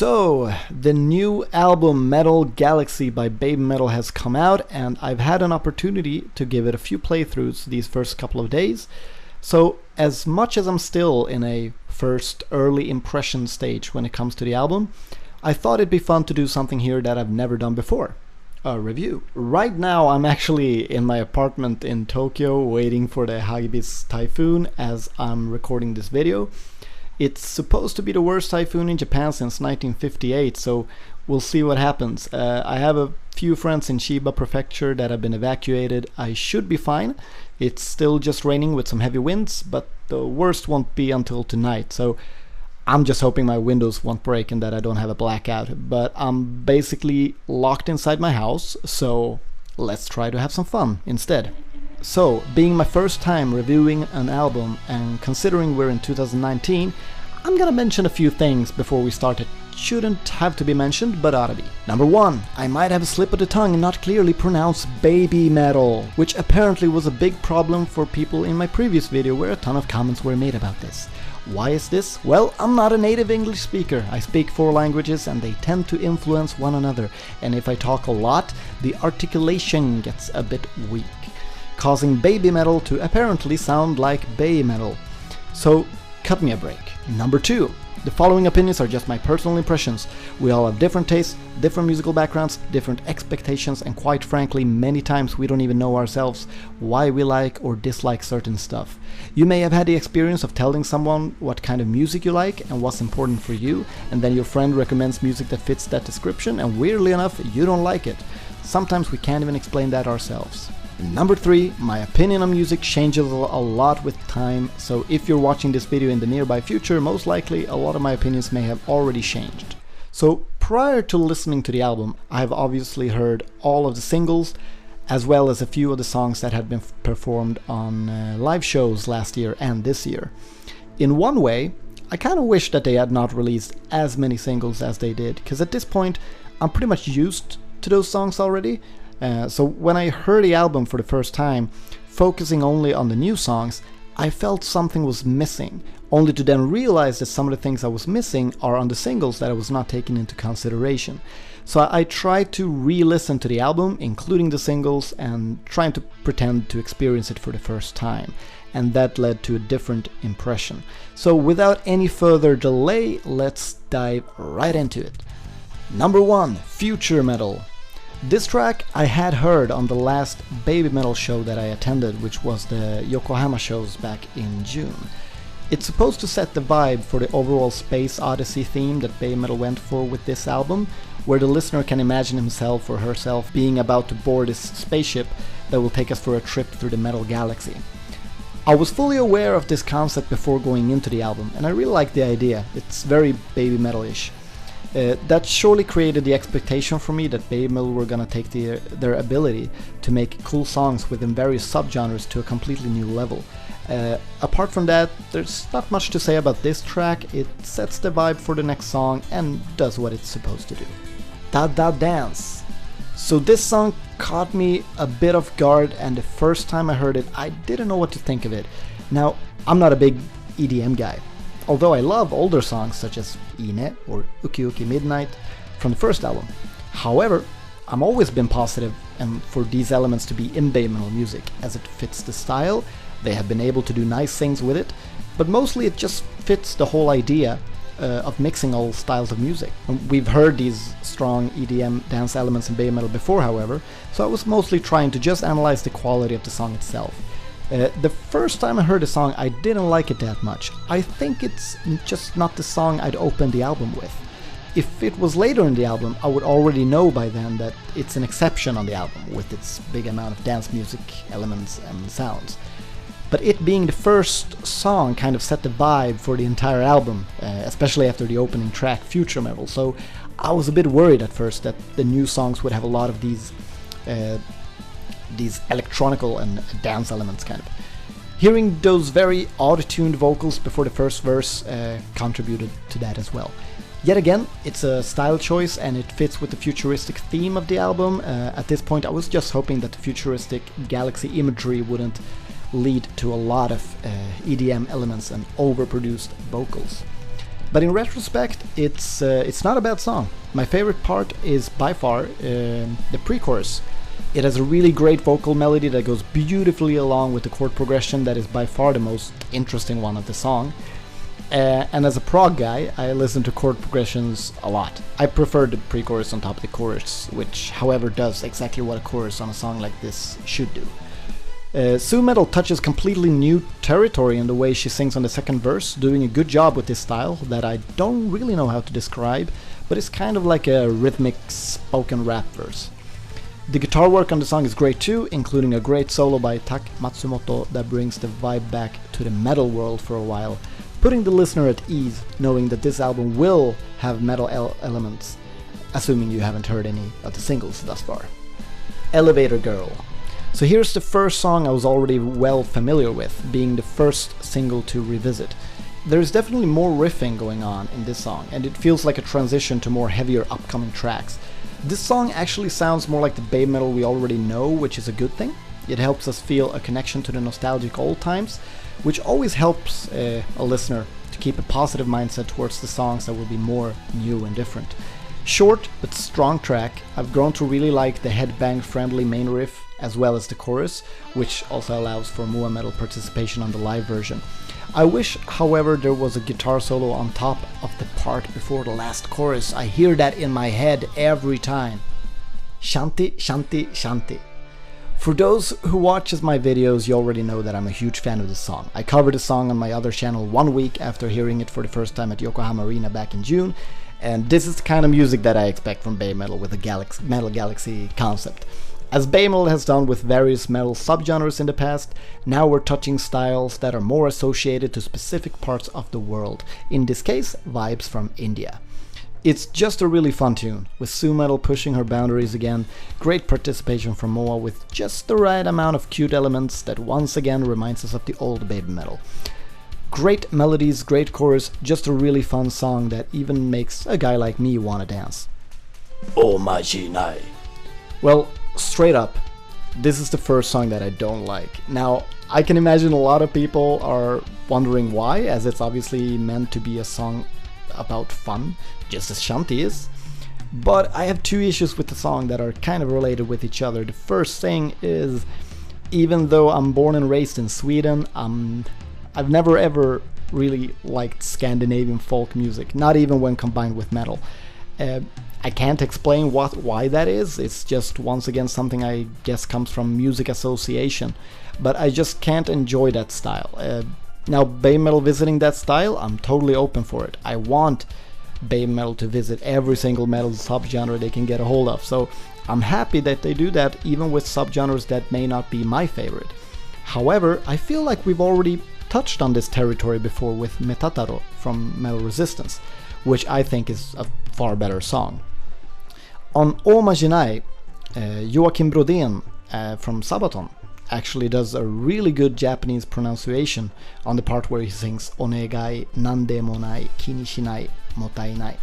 So, the new album Metal Galaxy by BABYMETAL has come out, and I've had an opportunity to give it a few playthroughs these first couple of days. So, as much as I'm still in a first early impression stage when it comes to the album, I thought it'd be fun to do something here that I've never done before. A review. Right now I'm actually in my apartment in Tokyo waiting for the Hagibis typhoon as I'm recording this video. It's supposed to be the worst typhoon in Japan since 1958, so we'll see what happens. I have a few friends in Chiba Prefecture that have been evacuated. I should be fine. It's still just raining with some heavy winds, but the worst won't be until tonight, so I'm just hoping my windows won't break and that I don't have a blackout. But I'm basically locked inside my house, so let's try to have some fun instead. So, being my first time reviewing an album and considering we're in 2019, I'm gonna mention a few things before we start that shouldn't have to be mentioned but ought to be. Number 1, I might have a slip of the tongue and not clearly pronounce BABYMETAL, which apparently was a big problem for people in my previous video where a ton of comments were made about this. Why is this? Well, I'm not a native English speaker. I speak 4 languages and they tend to influence one another, and if I talk a lot, the articulation gets a bit weak, causing BABYMETAL to apparently sound like BABYMETAL. So, cut me a break. Number 2. The following opinions are just my personal impressions. We all have different tastes, different musical backgrounds, different expectations, and quite frankly, many times we don't even know ourselves why we like or dislike certain stuff. You may have had the experience of telling someone what kind of music you like and what's important for you, and then your friend recommends music that fits that description, and weirdly enough, you don't like it. Sometimes we can't even explain that ourselves. Number 3, my opinion on music changes a lot with time, so if you're watching this video in the nearby future, most likely a lot of my opinions may have already changed. So prior to listening to the album, I've obviously heard all of the singles, as well as a few of the songs that had been performed on live shows last year and this year. In one way, I kind of wish that they had not released as many singles as they did, because at this point I'm pretty much used to those songs already. So when I heard the album for the first time, focusing only on the new songs, I felt something was missing, only to then realize that some of the things I was missing are on the singles that I was not taking into consideration. So I tried to re-listen to the album, including the singles, and trying to pretend to experience it for the first time. And that led to a different impression. So without any further delay, let's dive right into it. Number 1, Future Metal. This track I had heard on the last BABYMETAL show that I attended, which was the Yokohama shows back in June. It's supposed to set the vibe for the overall Space Odyssey theme that BABYMETAL went for with this album, where the listener can imagine himself or herself being about to board this spaceship that will take us for a trip through the Metal Galaxy. I was fully aware of this concept before going into the album, and I really like the idea. It's very BABYMETAL-ish. That surely created the expectation for me that BABYMETAL were gonna take their ability to make cool songs within various subgenres to a completely new level. Apart from that, there's not much to say about this track. It sets the vibe for the next song and does what it's supposed to do. Da Da Dance. So this song caught me a bit off guard, and the first time I heard it, I didn't know what to think of it. Now, I'm not a big EDM guy, although I love older songs such as Ine or Uki Uki Midnight from the first album. However, I've always been positive and for these elements to be in BABYMETAL music, as it fits the style. They have been able to do nice things with it, but mostly it just fits the whole idea of mixing all styles of music. We've heard these strong EDM dance elements in BABYMETAL before, however, so I was mostly trying to just analyze the quality of the song itself. The first time I heard the song, I didn't like it that much. I think it's just not the song I'd open the album with. If it was later in the album, I would already know by then that it's an exception on the album, with its big amount of dance music elements and sounds. But it being the first song kind of set the vibe for the entire album, especially after the opening track, Future Metal, so I was a bit worried at first that the new songs would have a lot of these electronical and dance elements kind of. Hearing those very auto-tuned vocals before the first verse contributed to that as well. Yet again, it's a style choice and it fits with the futuristic theme of the album. At this point I was just hoping that the futuristic galaxy imagery wouldn't lead to a lot of EDM elements and overproduced vocals. But in retrospect, it's not a bad song. My favorite part is by far the pre-chorus. It has a really great vocal melody that goes beautifully along with the chord progression that is by far the most interesting one of the song. And as a prog guy, I listen to chord progressions a lot. I prefer the pre-chorus on top of the chorus, which however does exactly what a chorus on a song like this should do. Su-metal touches completely new territory in the way she sings on the second verse, doing a good job with this style that I don't really know how to describe, but it's kind of like a rhythmic spoken rap verse. The guitar work on the song is great too, including a great solo by Tak Matsumoto that brings the vibe back to the metal world for a while, putting the listener at ease, knowing that this album will have metal elements, assuming you haven't heard any of the singles thus far. Elevator Girl. So here's the first song I was already well familiar with, being the first single to revisit. There's definitely more riffing going on in this song, and it feels like a transition to more heavier upcoming tracks. This song actually sounds more like the BABYMETAL we already know, which is a good thing. It helps us feel a connection to the nostalgic old times, which always helps a listener to keep a positive mindset towards the songs that will be more new and different. Short but strong track. I've grown to really like the headbang friendly main riff as well as the chorus, which also allows for more metal participation on the live version. I wish, however, there was a guitar solo on top of the part before the last chorus. I hear that in my head every time. Shanti, Shanti, Shanti. For those who watches my videos, you already know that I'm a huge fan of this song. I covered the song on my other channel 1 week after hearing it for the first time at Yokohama Arena back in June, and this is the kind of music that I expect from BABYMETAL with a metal galaxy concept. As BABYMETAL has done with various metal subgenres in the past, now we're touching styles that are more associated to specific parts of the world, in this case, vibes from India. It's just a really fun tune, with Su-metal pushing her boundaries again, great participation from Moa with just the right amount of cute elements that once again reminds us of the old BABYMETAL. Great melodies, great chorus, just a really fun song that even makes a guy like me wanna dance. Oh Majinai. Well, straight up, this is the first song that I don't like. Now, I can imagine a lot of people are wondering why, as it's obviously meant to be a song about fun, just as Shanti is. But I have two issues with the song that are kind of related with each other. The first thing is, even though I'm born and raised in Sweden, I've never ever really liked Scandinavian folk music, not even when combined with metal. I can't explain why that is. It's just once again something I guess comes from music association, but I just can't enjoy that style. Now BABYMETAL visiting that style, I'm totally open for it. I want BABYMETAL to visit every single metal subgenre they can get a hold of, so I'm happy that they do that even with subgenres that may not be my favorite. However, I feel like we've already touched on this territory before with Metataro from Metal Resistance, which I think is a far better song. On O Majinai, Joakim Brodén from Sabaton actually does a really good Japanese pronunciation on the part where he sings Onegai nande monai kinishinai motainai.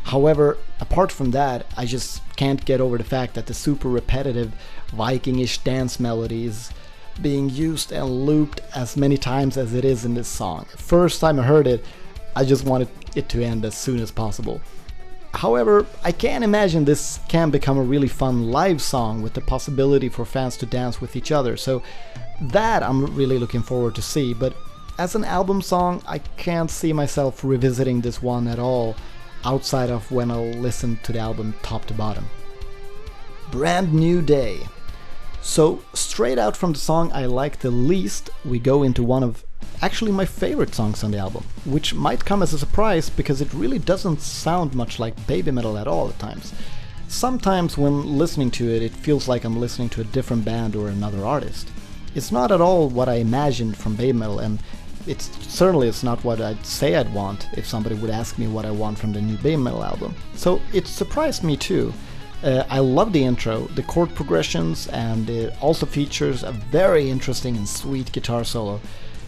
However, apart from that, I just can't get over the fact that the super repetitive Vikingish dance melody is being used and looped as many times as it is in this song. First time I heard it, I just wanted it to end as soon as possible. However, I can imagine this can become a really fun live song with the possibility for fans to dance with each other, so that I'm really looking forward to see, but as an album song, I can't see myself revisiting this one at all, outside of when I'll listen to the album top to bottom. Brand New Day. So, straight out from the song I like the least, we go into one of actually my favorite songs on the album, which might come as a surprise because it really doesn't sound much like BABYMETAL at all at times. Sometimes when listening to it, it feels like I'm listening to a different band or another artist. It's not at all what I imagined from BABYMETAL, and it's not what I'd say I'd want if somebody would ask me what I want from the new BABYMETAL album. So it surprised me too. I love the intro, the chord progressions, and it also features a very interesting and sweet guitar solo.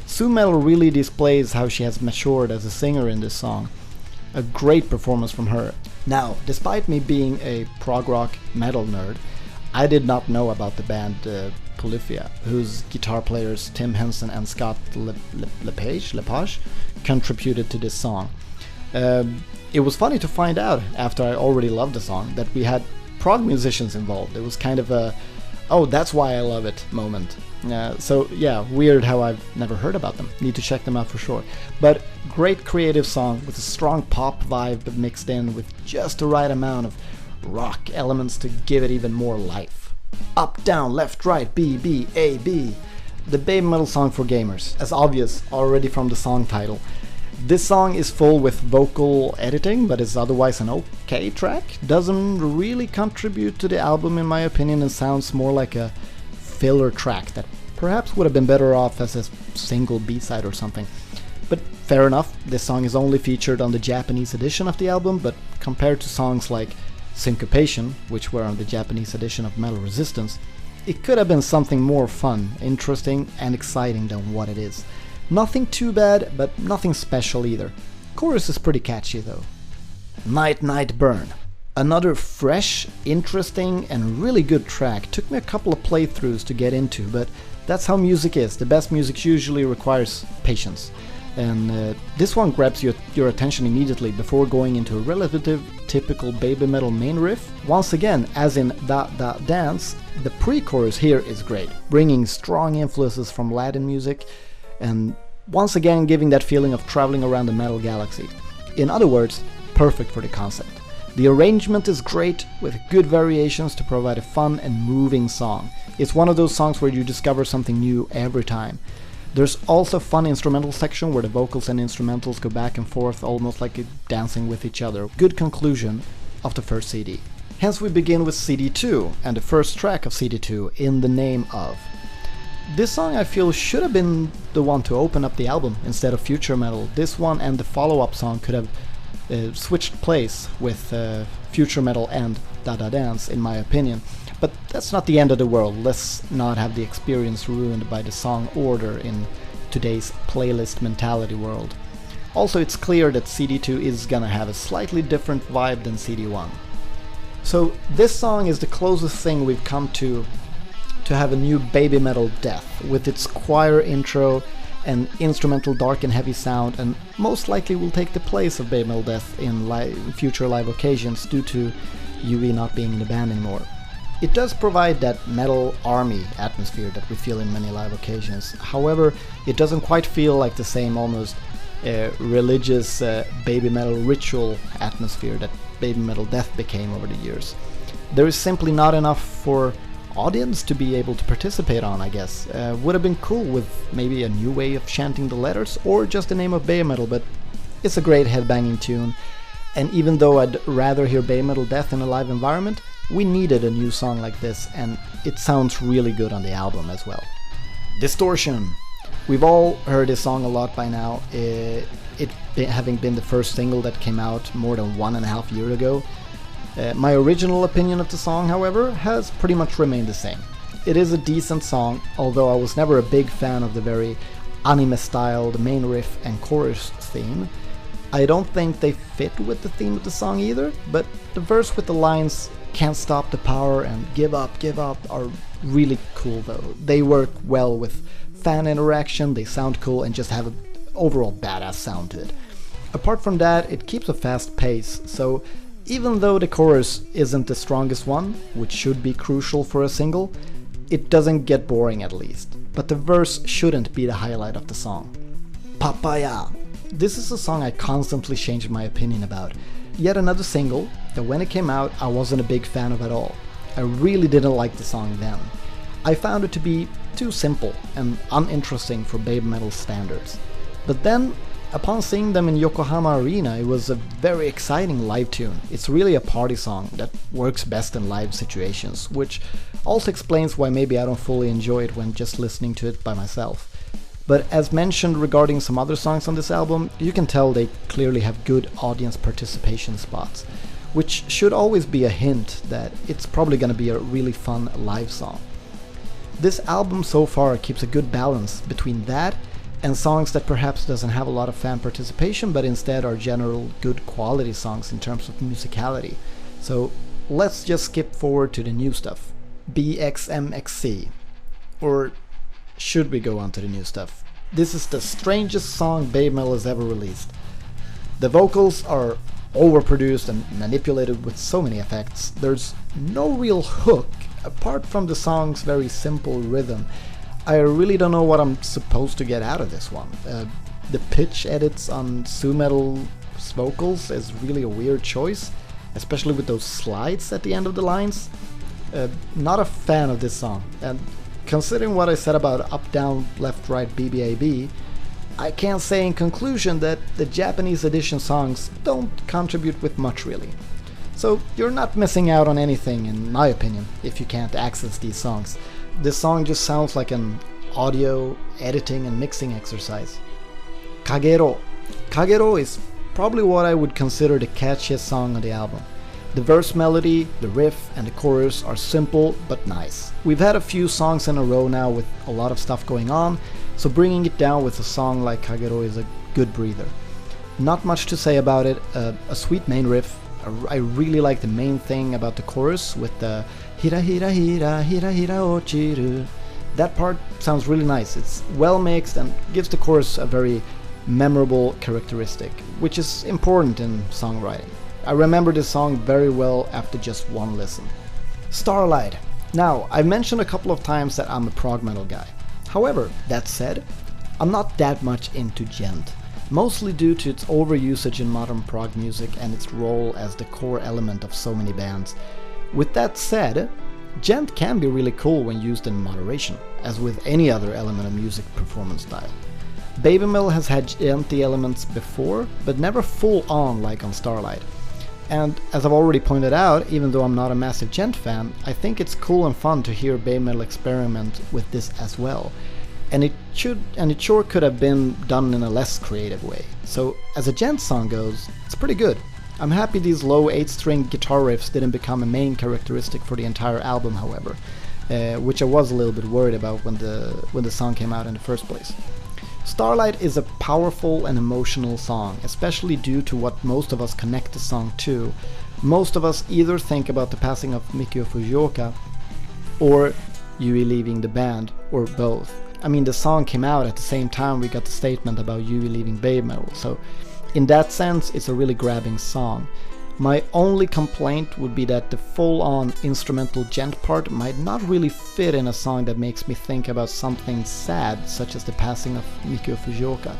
Su-metal really displays how she has matured as a singer in this song. A great performance from her. Now, despite me being a prog rock metal nerd, I did not know about the band Polyphia, whose guitar players Tim Henson and Scott Lepage contributed to this song. It was funny to find out, after I already loved the song, that we had prog musicians involved. It was kind of a, oh, that's why I love it moment. So yeah, weird how I've never heard about them. Need to check them out for sure. But great creative song with a strong pop vibe mixed in with just the right amount of rock elements to give it even more life. Up, down, left, right, B, B, A, B. The baby metal song for gamers, as obvious already from the song title. This song is full with vocal editing, but is otherwise an okay track. Doesn't really contribute to the album in my opinion, and sounds more like a filler track that perhaps would have been better off as a single B-side or something. But fair enough, this song is only featured on the Japanese edition of the album, but compared to songs like Syncopation, which were on the Japanese edition of Metal Resistance, it could have been something more fun, interesting, and exciting than what it is. Nothing too bad, but nothing special either. Chorus is pretty catchy though. Night Night Burn. Another fresh, interesting, and really good track. Took me a couple of playthroughs to get into, but that's how music is. The best music usually requires patience. And this one grabs your attention immediately before going into a relative typical baby metal main riff. Once again, as in Da Da Dance, the pre-chorus here is great, bringing strong influences from Latin music, and once again giving that feeling of traveling around the metal galaxy. In other words, perfect for the concept. The arrangement is great, with good variations to provide a fun and moving song. It's one of those songs where you discover something new every time. There's also a fun instrumental section where the vocals and instrumentals go back and forth almost like dancing with each other. Good conclusion of the first CD. Hence we begin with CD 2 and the first track of CD 2, In the Name of. This song I feel should have been the one to open up the album instead of Future Metal. This one and the follow-up song could have switched place with Future Metal and Da Da Dance in my opinion. But that's not the end of the world. Let's not have the experience ruined by the song order in today's playlist mentality world. Also, it's clear that CD2 is gonna have a slightly different vibe than CD1. So this song is the closest thing we've come to have a new baby metal death, with its choir intro and instrumental dark and heavy sound, and most likely will take the place of baby metal death in future live occasions due to UV not being in the band anymore. It does provide that metal army atmosphere that we feel in many live occasions. However, it doesn't quite feel like the same almost religious baby metal ritual atmosphere that baby metal death became over the years. There is simply not enough for audience to be able to participate on, I guess. Would have been cool with maybe a new way of chanting the letters or just the name of baby metal, but it's a great headbanging tune. And even though I'd rather hear baby metal death in a live environment, we needed a new song like this, and it sounds really good on the album as well. Distortion. We've all heard this song a lot by now, having been the first single that came out more than 1.5 years ago. My original opinion of the song, however, has pretty much remained the same. It is a decent song, although I was never a big fan of the very anime-styled main riff and chorus theme. I don't think they fit with the theme of the song either, but the verse with the lines "Can't stop the power" and give up" are really cool though. They work well with fan interaction, they sound cool and just have an overall badass sound to it. Apart from that, it keeps a fast pace, so even though the chorus isn't the strongest one, which should be crucial for a single, it doesn't get boring at least. But the verse shouldn't be the highlight of the song. Papaya. This is a song I constantly change my opinion about. Yet another single that when it came out I wasn't a big fan of at all. I really didn't like the song then. I found it to be too simple and uninteresting for baby metal standards. But then, upon seeing them in Yokohama Arena, it was a very exciting live tune. It's really a party song that works best in live situations, which also explains why maybe I don't fully enjoy it when just listening to it by myself. But as mentioned regarding some other songs on this album, you can tell they clearly have good audience participation spots, which should always be a hint that it's probably gonna be a really fun live song. This album so far keeps a good balance between that and songs that perhaps doesn't have a lot of fan participation but instead are general good quality songs in terms of musicality. So let's just skip forward to the new stuff. BXMXC. Or should we go on to the new stuff? This is the strangest song baby metal has ever released. The vocals are overproduced and manipulated with so many effects. There's no real hook, apart from the song's very simple rhythm. I really don't know what I'm supposed to get out of this one. The pitch edits on Su-Metal's vocals is really a weird choice, especially with those slides at the end of the lines. Not a fan of this song, and considering what I said about up, down, left, right, BBAB, I can say in conclusion that the Japanese edition songs don't contribute with much really. So you're not missing out on anything in my opinion if you can't access these songs. This song just sounds like an audio editing and mixing exercise. Kagerou. Kagerou is probably what I would consider the catchiest song on the album. The verse melody, the riff and the chorus are simple but nice. We've had a few songs in a row now with a lot of stuff going on, so bringing it down with a song like Kagerou is a good breather. Not much to say about it, a sweet main riff. I really like the main thing about the chorus with the hira hira hira hira hira ochiru. That part sounds really nice, it's well mixed and gives the chorus a very memorable characteristic, which is important in songwriting. I remember this song very well after just one listen. Starlight. Now, I've mentioned a couple of times that I'm a prog metal guy. However, that said, I'm not that much into gent, mostly due to its overusage in modern prog music and its role as the core element of so many bands. With that said, gent can be really cool when used in moderation, as with any other element of music performance style. BABYMETAL has had genty elements before, but never full on like on Starlight. And as I've already pointed out, even though I'm not a massive gent fan, I think it's cool and fun to hear BABYMETAL experiment with this as well. And it sure could have been done in a less creative way. So as a gent song goes, it's pretty good. I'm happy these low 8-string guitar riffs didn't become a main characteristic for the entire album, however, which I was a little bit worried about when the song came out in the first place. Starlight is a powerful and emotional song, especially due to what most of us connect the song to. Most of us either think about the passing of Mikio Fujioka or Yui leaving the band, or both. I mean, the song came out at the same time we got the statement about Yui leaving BABYMETAL, so in that sense it's a really grabbing song. My only complaint would be that the full-on instrumental gent part might not really fit in a song that makes me think about something sad, such as the passing of Mikio Fujioka.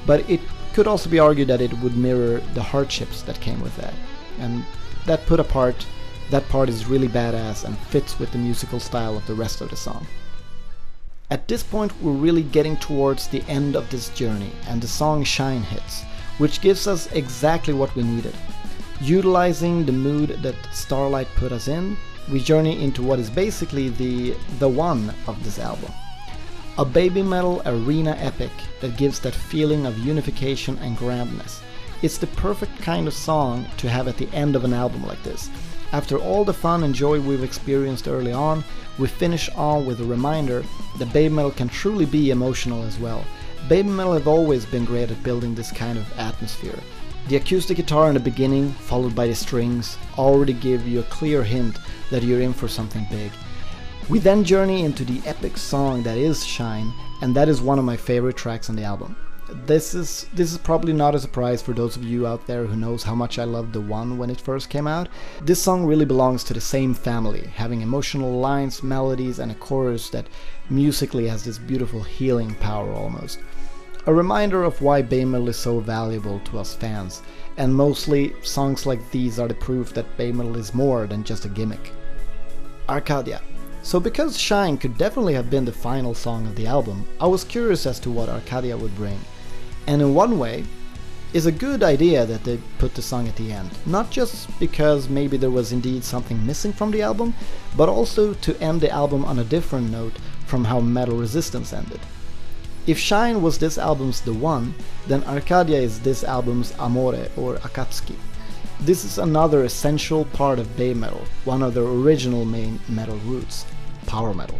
But it could also be argued that it would mirror the hardships that came with that. And that put apart, that part is really badass and fits with the musical style of the rest of the song. At this point we're really getting towards the end of this journey, and the song Shine hits, which gives us exactly what we needed. Utilizing the mood that Starlight put us in, we journey into what is basically the one of this album. A BABYMETAL arena epic that gives that feeling of unification and grandness. It's the perfect kind of song to have at the end of an album like this. After all the fun and joy we've experienced early on, we finish on with a reminder that BABYMETAL can truly be emotional as well. BABYMETAL have always been great at building this kind of atmosphere. The acoustic guitar in the beginning, followed by the strings, already give you a clear hint that you're in for something big. We then journey into the epic song that is Shine, and that is one of my favorite tracks on the album. This is probably not a surprise for those of you out there who knows how much I loved The One when it first came out. This song really belongs to the same family, having emotional lines, melodies, and a chorus that musically has this beautiful healing power almost. A reminder of why BABYMETAL is so valuable to us fans, and mostly songs like these are the proof that BABYMETAL is more than just a gimmick. Arkadia. So because Shine could definitely have been the final song of the album, I was curious as to what Arkadia would bring. And in one way, it's a good idea that they put the song at the end, not just because maybe there was indeed something missing from the album, but also to end the album on a different note from how Metal Resistance ended. If Shine was this album's The One, then Arkadia is this album's Amore or Akatsuki. This is another essential part of BABYMETAL, one of their original main metal roots, power metal.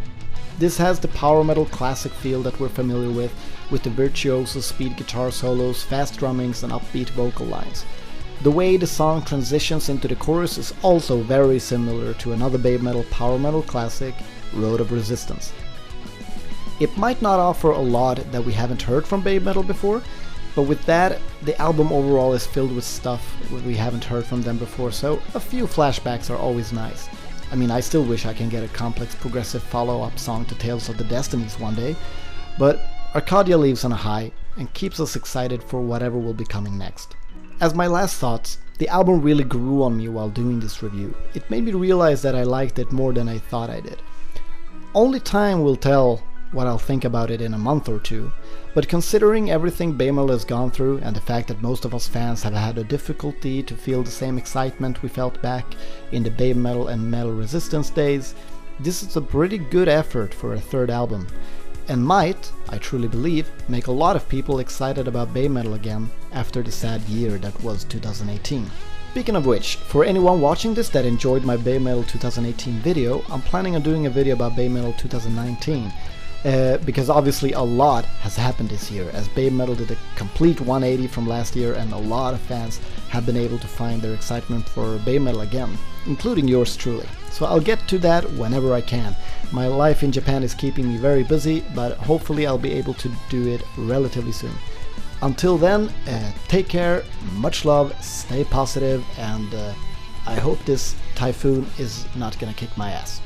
This has the power metal classic feel that we're familiar with the virtuoso speed guitar solos, fast drummings and upbeat vocal lines. The way the song transitions into the chorus is also very similar to another BABYMETAL power metal classic, Road of Resistance. It might not offer a lot that we haven't heard from BABYMETAL before, But with that, the album overall is filled with stuff we haven't heard from them before, so a few flashbacks are always nice. I mean, I still wish I can get a complex progressive follow-up song to Tales of the Destinies one day, but Arkadia leaves on a high and keeps us excited for whatever will be coming next. As my last thoughts, the album really grew on me while doing this review. It made me realize that I liked it more than I thought I did. Only time will tell what I'll think about it in a month or two, but considering everything BABYMETAL has gone through and the fact that most of us fans have had a difficulty to feel the same excitement we felt back in the BABYMETAL and Metal Resistance days, this is a pretty good effort for a third album, and might, I truly believe, make a lot of people excited about BABYMETAL again after the sad year that was 2018. Speaking of which, for anyone watching this that enjoyed my BABYMETAL 2018 video, I'm planning on doing a video about BABYMETAL 2019, because obviously a lot has happened this year, as BABYMETAL did a complete 180 from last year and a lot of fans have been able to find their excitement for BABYMETAL again, including yours truly. So I'll get to that whenever I can. My life in Japan is keeping me very busy, but hopefully I'll be able to do it relatively soon. Until then, take care, much love, stay positive, and I hope this typhoon is not gonna kick my ass.